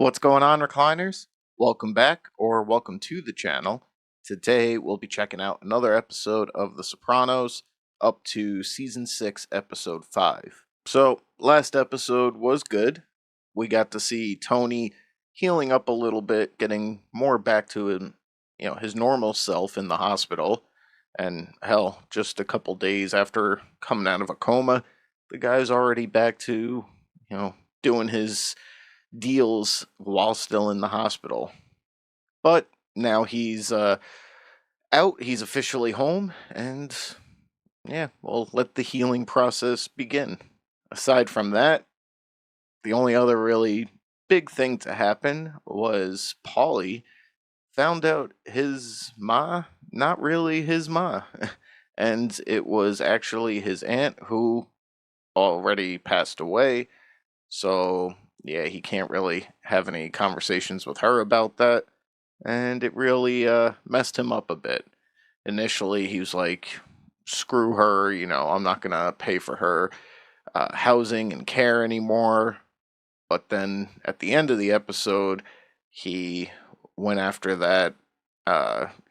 What's going on, recliners? Welcome back, or welcome to the channel. Today we'll be checking out another episode of The Sopranos, up to Season 6, Episode 5. So, last episode was good. We got to see Tony healing up a little bit, getting more back to his normal self in the hospital. And hell, just a couple days after coming out of a coma, the guy's already back to, doing his deals while still in the hospital. But now he's out, he's officially home, and we'll let the healing process begin. Aside from that, the only other really big thing to happen was Paulie found out his ma, not really his ma, and it was actually his aunt who already passed away, so yeah, he can't really have any conversations with her about that, and it really messed him up a bit. Initially, he was like, screw her, I'm not gonna pay for her housing and care anymore. But then at the end of the episode, he went after that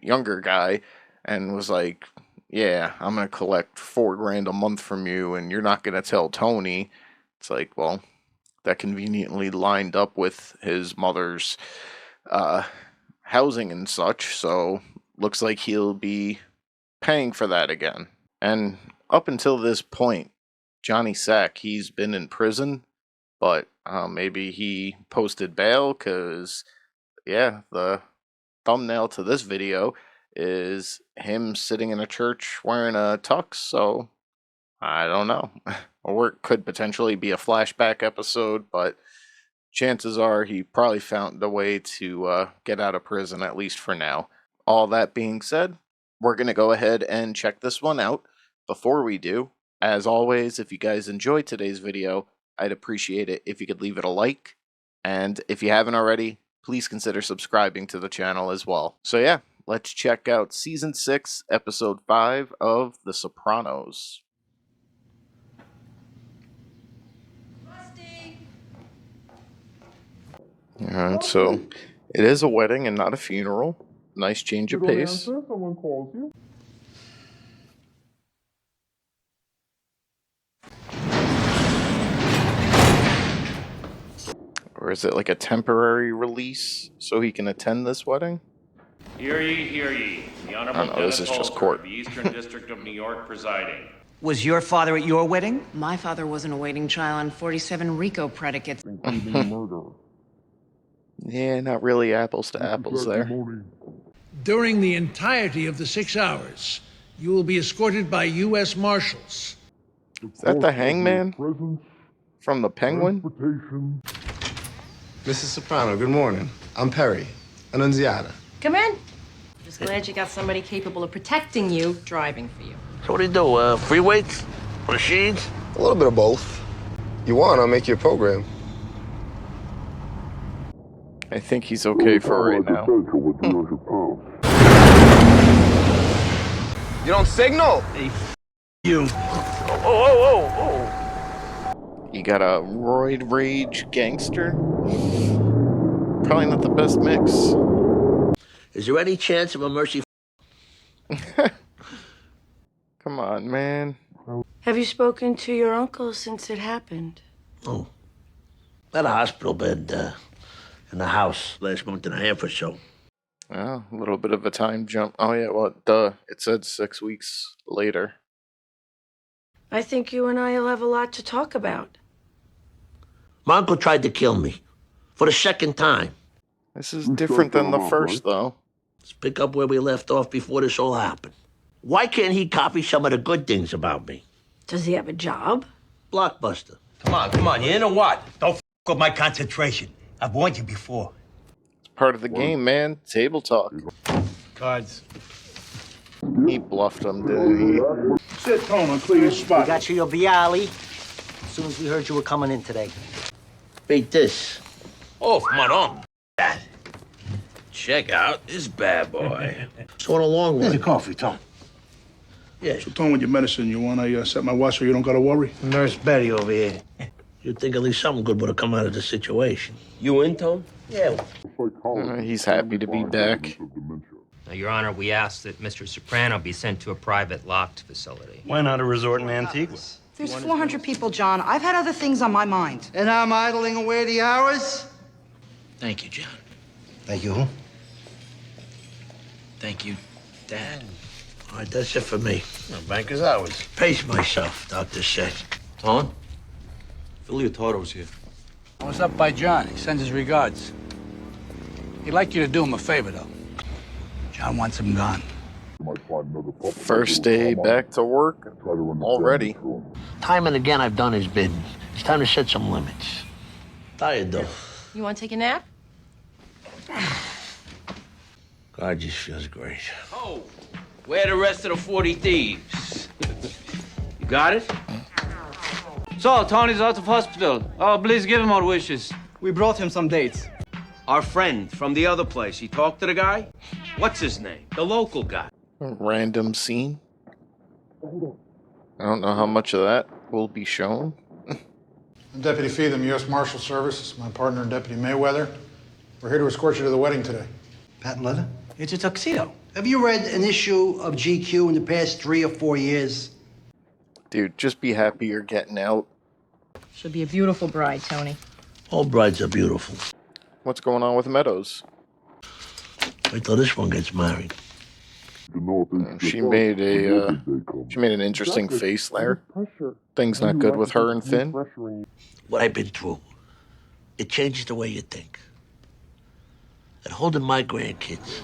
younger guy and was like, yeah, I'm gonna collect $4,000 a month from you, and you're not gonna tell Tony. It's like, well, that conveniently lined up with his mother's housing and such, so looks like he'll be paying for that again. And up until this point, Johnny Sack, he's been in prison, but maybe he posted bail, because the thumbnail to this video is him sitting in a church wearing a tux, so I don't know. Or it could potentially be a flashback episode, but chances are he probably found a way to get out of prison, at least for now. All that being said, we're going to go ahead and check this one out. Before we do, as always, if you guys enjoyed today's video, I'd appreciate it if you could leave it a like. And if you haven't already, please consider subscribing to the channel as well. So yeah, let's check out Season 6, Episode 5 of The Sopranos. Alright, so it is a wedding and not a funeral. Nice change of pace. Someone calls you. Or is it like a temporary release so he can attend this wedding? Hear ye, hear ye. The Honorable this is just court. of the Eastern District of New York presiding. Was your father at your wedding? My father wasn't awaiting trial on 47 RICO predicates. Murder. Yeah, not really apples to apples there. During the entirety of the 6 hours, you will be escorted by U.S. Marshals. Is that the hangman from the Penguin? Mrs. Soprano, good morning. I'm Perry, Annunziata. Come in. Just glad you got somebody capable of protecting you driving for you. So what do you do, free weights? Machines? A little bit of both. You want, I'll make you a program. I think he's okay for right now. You don't signal? Hey, you. Oh. You got a roid rage gangster? Probably not the best mix. Is there any chance of a mercy? Come on, man. Have you spoken to your uncle since it happened? Oh. At a hospital bed, in the house last month and a half or so. Oh, a little bit of a time jump. Oh, yeah, well, duh. It said 6 weeks later. I think you and I will have a lot to talk about. My uncle tried to kill me. For the second time. This is different than the first, though. Let's pick up where we left off before this all happened. Why can't he copy some of the good things about me? Does he have a job? Blockbuster. Come on, you know what? Don't f up my concentration. I've warned you before. It's part of the game, man. Table talk. Cards. He bluffed him, didn't he? Sit, Tone, clear your spot. We got you your Bialy as soon as we heard you were coming in today. Beat this. Oh, Maron. Check out this bad boy. So in a long Here's run. your coffee, Tom. Yeah. So, Tone, with your medicine, you want I set my watch so you don't gotta worry? Nurse Betty over here. You'd think at least something good would have come out of the situation. You in, Tom? Yeah. He's happy to be back. Now, Your Honor, we ask that Mr. Soprano be sent to a private locked facility. Why not a resort in Antigua? There's 400 people, John. I've had other things on my mind. And I'm idling away the hours? Thank you, John. Thank you, who? Thank you, Dad. All right, that's it for me. Banker's hours. Pace myself, doctor said. Ton? Philly Toro's here. I was up by John. He sends his regards. He'd like you to do him a favor, though. John wants him gone. First day back to work already. Time and again, I've done his bidding. It's time to set some limits. Tired, though. You want to take a nap? God just feels great. Oh, where the rest of the 40 thieves? You got it? So, Tony's out of hospital. Oh, please give him our wishes. We brought him some dates. Our friend from the other place, he talked to the guy? What's his name? The local guy. Random scene. I don't know how much of that will be shown. I'm Deputy Feetham, U.S. Marshal Service. This is my partner, Deputy Mayweather. We're here to escort you to the wedding today. Patent leather? It's a tuxedo. Have you read an issue of GQ in the past 3 or 4 years? Dude, just be happy you're getting out. She'll be a beautiful bride, Tony. All brides are beautiful. What's going on with Meadows? Wait till this one gets married. She made an interesting face there. Things not good with her and Finn. What I've been through, it changes the way you think. And holding my grandkids.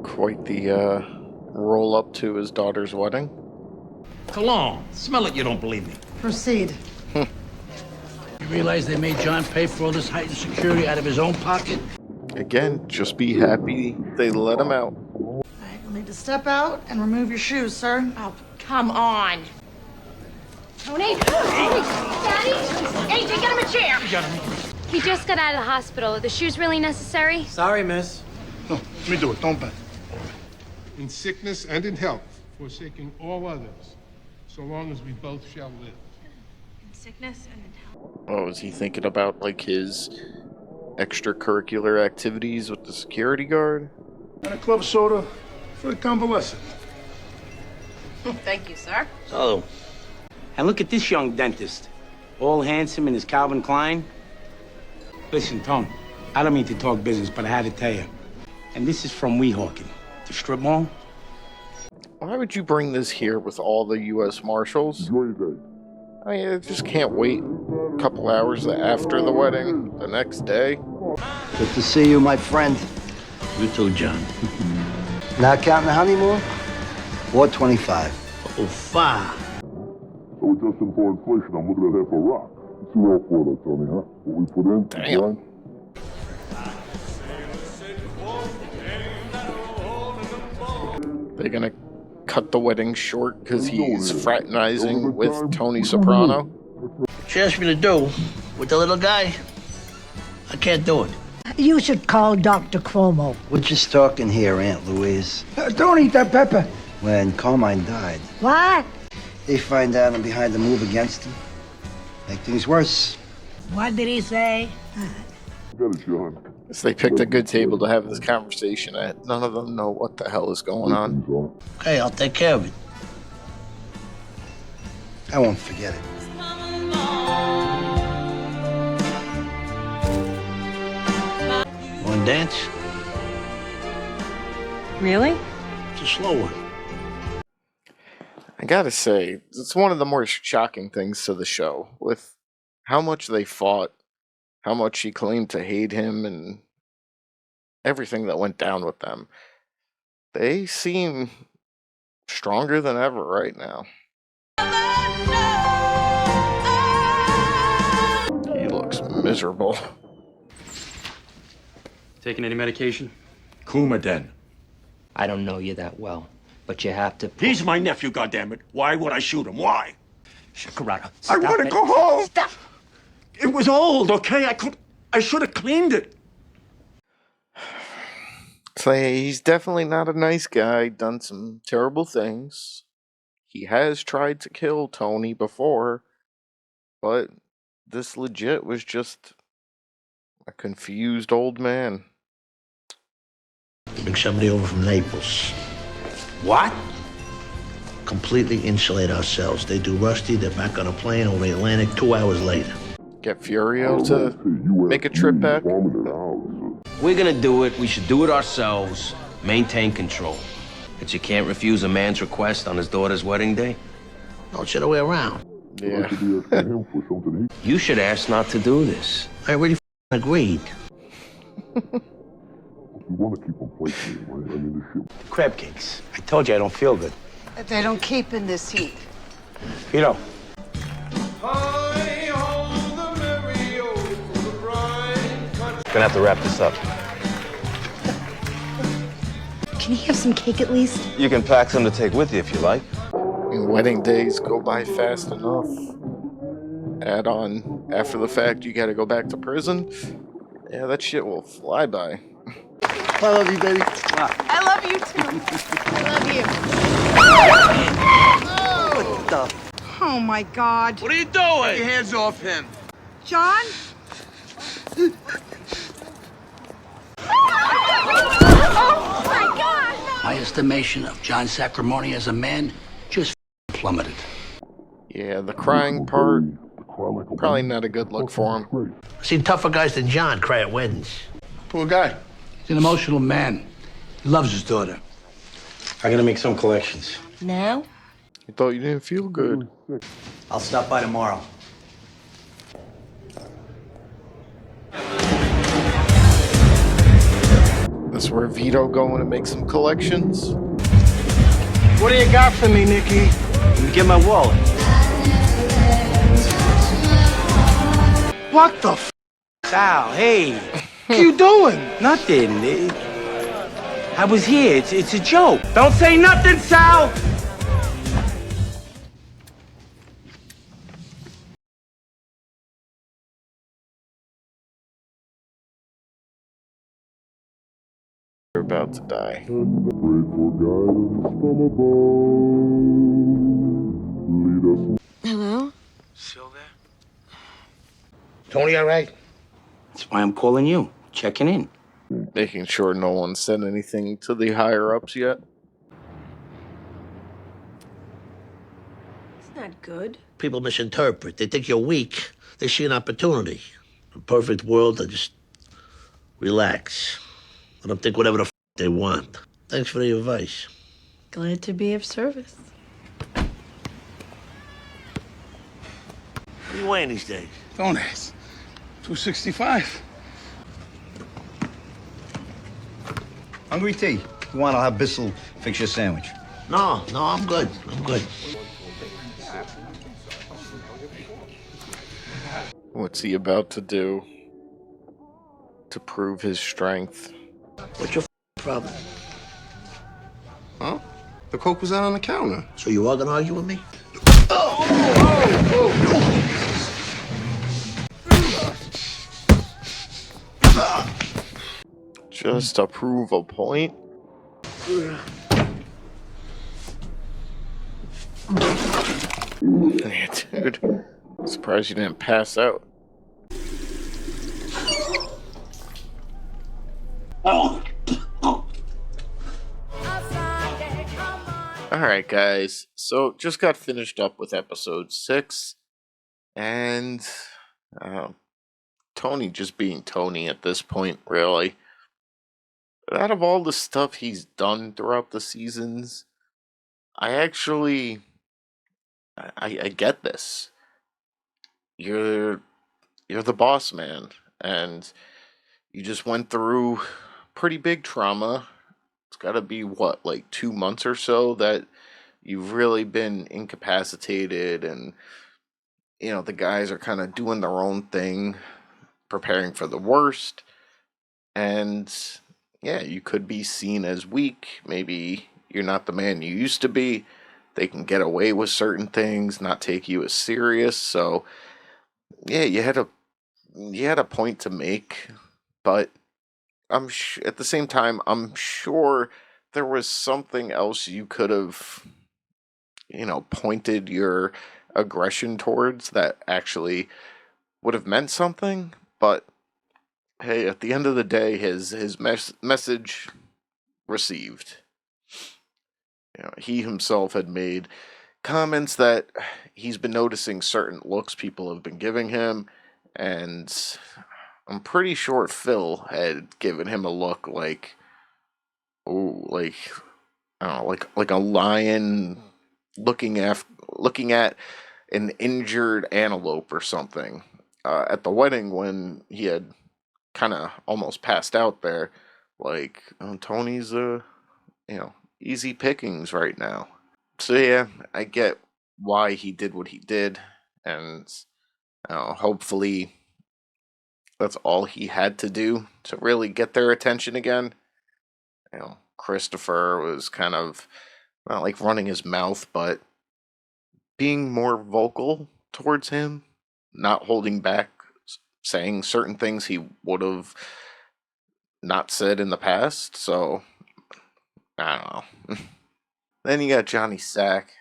Quite the roll up to his daughter's wedding. Cologne. Smell it, you don't believe me. Proceed. You realize they made John pay for all this heightened security out of his own pocket? Again, just be happy they let him out. You'll need to step out and remove your shoes, sir. Oh, come on. Tony? Daddy? AJ, get him a chair. He just got out of the hospital. Are the shoes really necessary? Sorry, miss. No, let me do it. Don't bet. In sickness and in health, forsaking all others, so long as we both shall live. In sickness and in health. Oh, is he thinking about like his extracurricular activities with the security guard? And a club soda for the convalescent. Thank you, sir. So, And look at this young dentist. All handsome in his Calvin Klein. Listen, Tom, I don't mean to talk business, but I had to tell you. And this is from Weehawken, the strip mall. Why would you bring this here with all the U.S. Marshals? I mean, I just can't wait a couple hours after the wedding, the next day. Good to see you, my friend. you too, John. Not counting the honeymoon? 425. Oh, far. So adjusting for inflation, I'm looking at half a rock. It's too low for that, Tony, huh? What we put in? Damn. They're gonna cut the wedding short because he's fraternizing with Tony Soprano. What you asked me to do with the little guy, I can't do it. You should call Dr. Cuomo. We're just talking here, Aunt Louise. Don't eat that pepper. When Carmine died, What? they find out I'm behind the move against him. Make things worse. What did he say? Got it, John. So they picked a good table to have this conversation at. None of them know what the hell is going on. Okay, I'll take care of it. I won't forget it. Want to dance? Really? It's a slow one. I gotta say, it's one of the more shocking things to the show with how much they fought, how much she claimed to hate him, and everything that went down with them. They seem stronger than ever right now. He looks miserable. Taking any medication? Coumadin. I don't know you that well, but you have to. He's my nephew, goddammit. Why would I shoot him? Why? Shakarada, I want to go home. Stop. It was old, okay? I should have cleaned it. Say he's definitely not a nice guy, done some terrible things. He has tried to kill Tony before, but this legit was just a confused old man. Bring somebody over from Naples. What? Completely insulate ourselves. They do Rusty, they're back on a plane over the Atlantic 2 hours later. Get Furio to make a trip back. We're gonna do it. We should do it ourselves. Maintain control. But you can't refuse a man's request on his daughter's wedding day. No, it's the other way around. Yeah. You should ask not to do this. I already agreed. Crab cakes. I told you I don't feel good. They don't keep in this heat. Vito. Gonna have to wrap this up. Can he have some cake at least? You can pack some to take with you if you like. And wedding days go by fast enough. Add on, after the fact, you gotta go back to prison. Yeah, that shit will fly by. I love you, baby. I love you too. I love you. What the? Oh my God. What are you doing? Get your hands off him. John? Oh my God! My estimation of John Sacrimoni as a man just plummeted. Yeah, the crying part, probably not a good look for him. I've seen tougher guys than John cry at weddings. Poor guy. He's an emotional man. He loves his daughter. I'm gonna make some collections. Now? You thought you didn't feel good. I'll stop by tomorrow. That's where Vito going to make some collections. What do you got for me, Nicky? Let me get my wallet. What the f? Sal, hey. What are you doing? Nothing. I was here. It's a joke. Don't say nothing, Sal! You're about to die. Hello? Still there? Tony, all right? That's why I'm calling you. Checking in. Making sure no one said anything to the higher-ups yet. It's not good. People misinterpret. They think you're weak. They see an opportunity. A perfect world, they just relax. Let them think whatever the they want. Thanks for the advice. Glad to be of service. What are you weighing these days? Don't ask. 265. Hungry tea? If you want, I'll have Bissell fix your sandwich. No, I'm good. I'm good. What's he about to do to prove his strength? What's your problem? Huh? The coke was out on the counter. So you are gonna argue with me? Just to prove a point? Yeah, dude. Surprised you didn't pass out. Alright, guys. So, just got finished up with episode 6. And Tony just being Tony at this point, really. But out of all the stuff he's done throughout the seasons, I actually I get this. You're the boss man, and you just went through pretty big trauma. It's got to be what, like 2 months or so that you've really been incapacitated, and the guys are kind of doing their own thing, preparing for the worst. And yeah, you could be seen as weak. Maybe you're not the man you used to be. They can get away with certain things, not take you as serious. So yeah, you had a point to make, but at the same time, I'm sure there was something else you could have, pointed your aggression towards that actually would have meant something. But hey, at the end of the day, his message received. He himself had made comments that he's been noticing certain looks people have been giving him, and I'm pretty sure Phil had given him a look like, oh, like I don't know, like a lion looking at an injured antelope or something. At the wedding when he had kind of almost passed out there, like Tony's easy pickings right now. So yeah, I get why he did what he did, and hopefully that's all he had to do to really get their attention again. Christopher was kind of not like running his mouth, but being more vocal towards him, not holding back, saying certain things he would have not said in the past. So I don't know. Then you got Johnny Sack.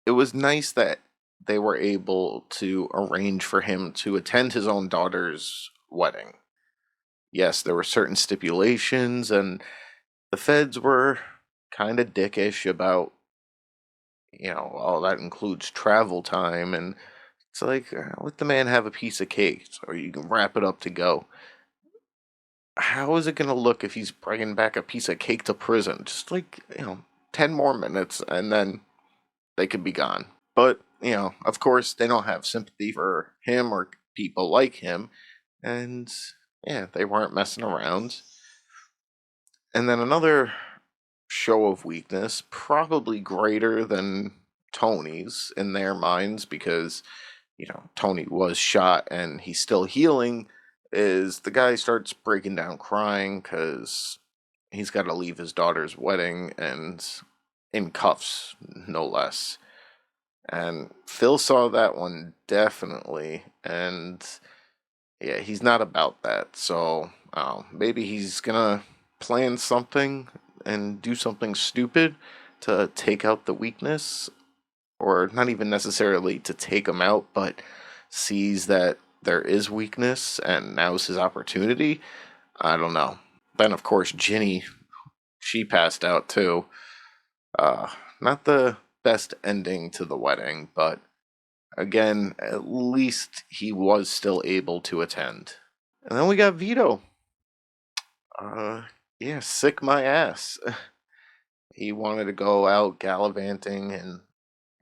It was nice that they were able to arrange for him to attend his own daughter's wedding. Yes, there were certain stipulations, and the feds were kind of dickish about, all that includes travel time, and it's like, let the man have a piece of cake, or you can wrap it up to go. How is it going to look if he's bringing back a piece of cake to prison? Just like, 10 more minutes, and then they could be gone. But, of course, they don't have sympathy for him or people like him, and yeah, they weren't messing around. And then another show of weakness, probably greater than Tony's in their minds, because Tony was shot and he's still healing, is the guy starts breaking down crying because he's got to leave his daughter's wedding, and in cuffs, no less. And Phil saw that one definitely, and yeah, he's not about that. So maybe he's gonna plan something and do something stupid to take out the weakness, or not even necessarily to take him out, but sees that there is weakness and now's his opportunity. I don't know. Then, of course, Ginny, she passed out too. Not the best ending to the wedding, but again, at least he was still able to attend. And then we got Vito. Yeah, sick my ass. He wanted to go out gallivanting and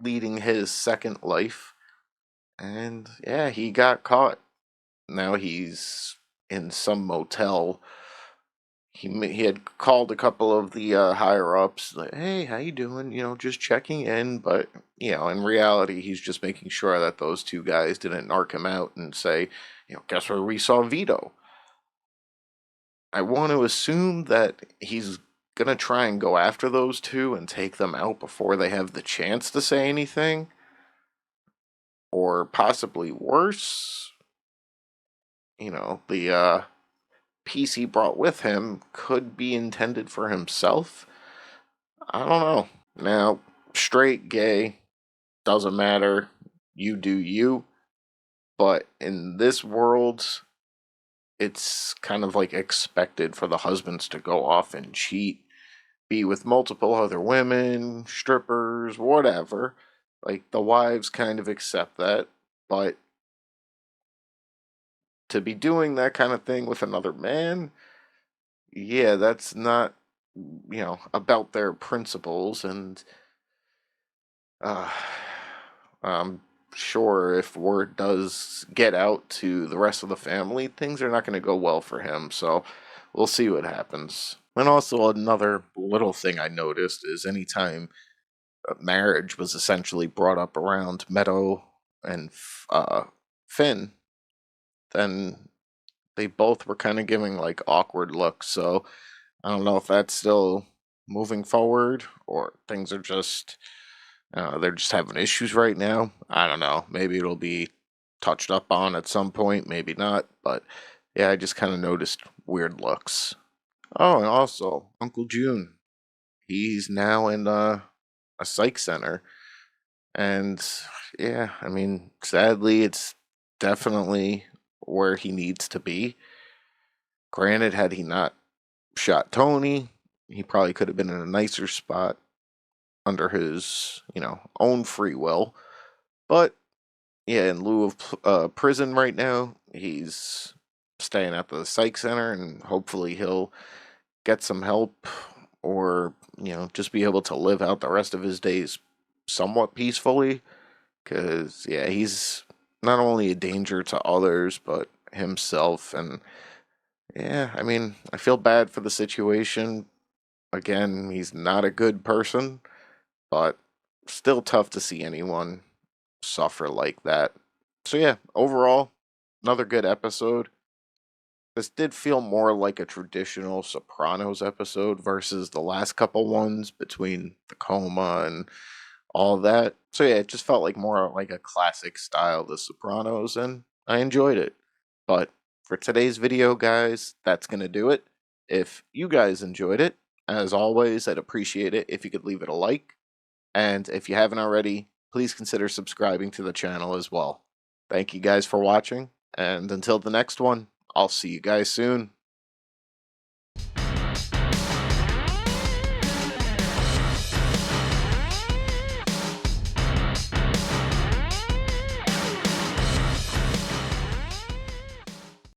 leading his second life. And yeah, he got caught. Now he's in some motel. He had called a couple of the higher ups, like, "Hey, how you doing? Just checking in." But in reality, he's just making sure that those two guys didn't narc him out and say, "Guess where we saw Vito." I want to assume that he's gonna try and go after those two and take them out before they have the chance to say anything, or possibly worse. The piece he brought with him could be intended for himself. I don't know. Now, straight, gay, doesn't matter. You do you. But in this world, it's kind of like expected for the husbands to go off and cheat, be with multiple other women, strippers, whatever. Like, the wives kind of accept that. But to be doing that kind of thing with another man, yeah, that's not, about their principles. And uh, I'm sure if word does get out to the rest of the family, things are not going to go well for him. So we'll see what happens. And also, another little thing I noticed is anytime marriage was essentially brought up around Meadow and Finn, then they both were kind of giving like awkward looks. So I don't know if that's still moving forward or things are just they're just having issues right now. I don't know. Maybe it'll be touched up on at some point, maybe not. But yeah, I just kind of noticed weird looks. Oh, and also Uncle June. He's now in a psych center. And yeah, I mean, sadly, it's definitely where he needs to be. Granted, had he not shot Tony, he probably could have been in a nicer spot under his, own free will. But yeah, in lieu of prison right now, he's staying at the psych center, and hopefully he'll get some help, or just be able to live out the rest of his days somewhat peacefully. Because yeah, he's not only a danger to others but himself. And yeah, I mean, I feel bad for the situation. Again, he's not a good person, but still tough to see anyone suffer like that. So yeah, overall, another good episode. This did feel more like a traditional Sopranos episode versus the last couple ones between the coma and all that. So yeah, it just felt like more like a classic style The Sopranos, and I enjoyed it. But for today's video, guys, that's gonna do it. If you guys enjoyed it, as always, I'd appreciate it if you could leave it a like. And if you haven't already, please consider subscribing to the channel as well. Thank you guys for watching, and until the next one, I'll see you guys soon.